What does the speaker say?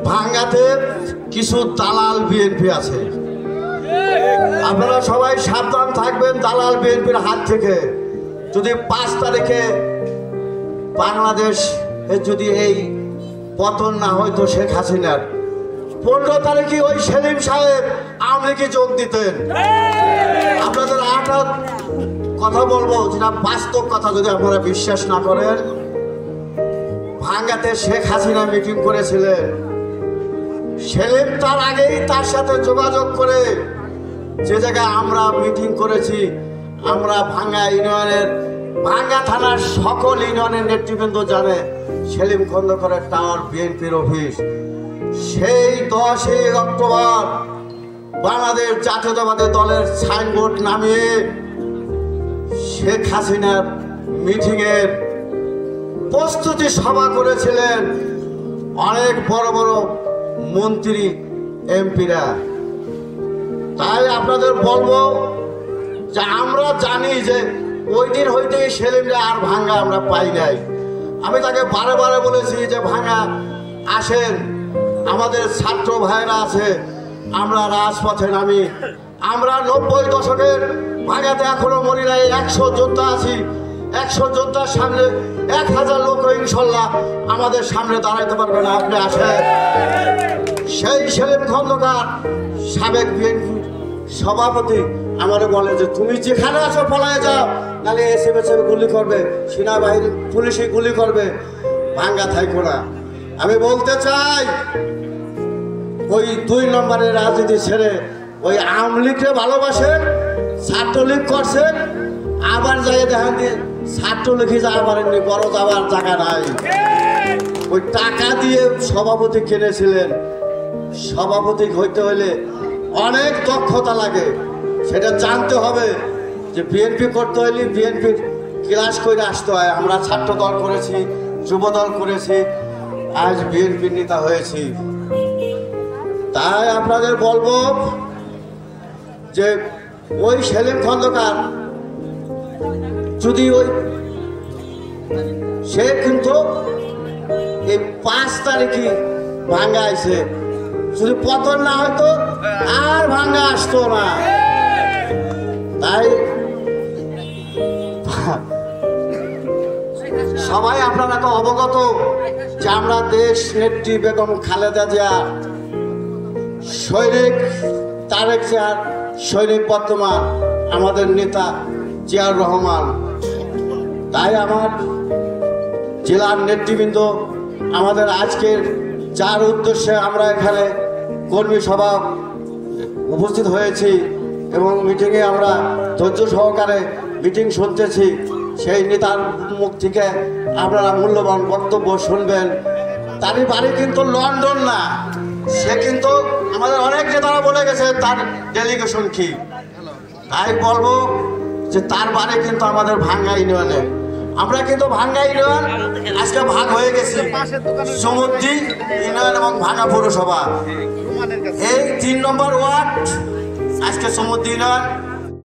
ভাঙ্গাতে কিছু দালাল বিএনপি আছে, আপনারা সবাই সাবধান থাকবেন দালাল বিএনপির হাত থেকে। যদি ৫ তারিখে বাংলাদেশ যদি এই পতন না হয়তো শেখ হাসিনার, ১৫ তারিখে ওই সেলিম সাহেব আওয়ামী লীগে যোগ দিতেন। আপনাদের আটা কথা বলবো, যেটা বাস্তব কথা, যদি আপনারা বিশ্বাস না করেন, ভাঙ্গাতে শেখ হাসিনা মিটিং করেছিলেন। সেলিম তার আগেই তার সাথে যোগাযোগ করে, যে জায়গায় আমরা মিটিং করেছি, আমরা ভাঙ্গা ইউনিয়নের, ভাঙ্গা থানার সকল ইউনিয়নের নেতৃবৃন্দ জানে সেলিম খন্দকারের টাওয়ার বিএনপির অফিস। সেই 10ই অক্টোবর বাংলাদেশ জাতীয়তাবাদী দলের সাইনবোর্ড নামিয়ে শেখ হাসিনার মিটিংয়ের প্রস্তুতি সভা করেছিলেন অনেক বড় বড় মন্ত্রী এমপিরা। তাই আপনাদের বলবো যে আমরা জানি যে ওই দিন হইতেই সেলিমরা আর ভাঙ্গা আমরা পাই নাই। আমি তাকে বারে বারে বলেছি যে ভাঙ্গা আসেন, আমাদের ছাত্র ভাইরা আছে, আমরা রাজপথে নামি। আমরা 90 দশকের ভাঙ্গাতে এখনো মরি নাই, 100 যোদ্ধা আছি। 100 যোদ্ধার সামনে 1000 লোক ইনশাল্লাহ আমাদের সামনে দাঁড়াইতে পারবে না। আপনি আসেন। সেই সেলিম খন্দকার সাবেক বিএনপি সভাপতি আমারে বলে যে তুমি যেখানে আছো পলায় যাও, নাহলে এসএমএসএ গুলি করবে, সেনাবাহিনী পুলিশে গুলি করবে, ভাঙ্গা থাইকো না। আমি বলতে চাই, ওই 2 নম্বরের রাজনীতি ছেড়ে ওই আওয়ামী লীগকে ভালোবাসেন, ছাত্রলীগ করছেন, আবার যাই দেখেন ছাত্রলীগে যা পারেননি, বড় যাবার জায়গা নাই। ওই টাকা দিয়ে সভাপতি কিনেছিলেন। সভাপতি হইতে হলে অনেক দক্ষতা লাগে, সেটা জানতে হবে। যে বিএনপি করতে হলে বিএনপির ক্লাস করে আসতে হয়। আমরা ছাত্র দল করেছি, যুব দল করেছি, আজ বিএনপির নেতা হয়েছি। তাই আপনাদের বলবো যে ওই সেলিম খন্দকার যদি ওই সে কিন্তু এই 5 তারিখে ভাঙ্গা আইছে, যদি পতন না হয়তো আর ভাঙ্গা আসতো না। তাই সবাই আপনারা তো অবগত যে আমরা দেশ নেত্রী বেগম খালেদা জিয়া, সৈনিক তারেক জিয়ার সৈনিক বর্তমান আমাদের নেতা জিয়াউর রহমান। তাই আমার জেলার নেতৃবৃন্দ, আমাদের আজকের যার উদ্দেশ্যে আমরা এখানে কর্মী সভা উপস্থিত হয়েছি এবং মিটিংয়ে আমরা ধৈর্য সহকারে মিটিং শুনতেছি, সেই নেতার মুখ থেকে আপনারা মূল্যবান বক্তব্য শুনবেন। তারই বাড়ি কিন্তু লন্ডন না, সে কিন্তু আমাদের অনেক নেতারা বলে গেছে তার ডেলিগেশন কি। তাই বলবো যে তার বাড়ি কিন্তু আমাদের ভাঙ্গা ইউনিয়নে। আমরা কিন্তু ভাঙ্গা ইউনিয়ন আজকে ভাগ হয়ে গেছি, সমুদ্রি ইউনিয়ন এবং ভাঙ্গা পৌরসভা। এই 3 নম্বর ওয়ার্ড আজকে সমুদ্রি ইউনিয়ন।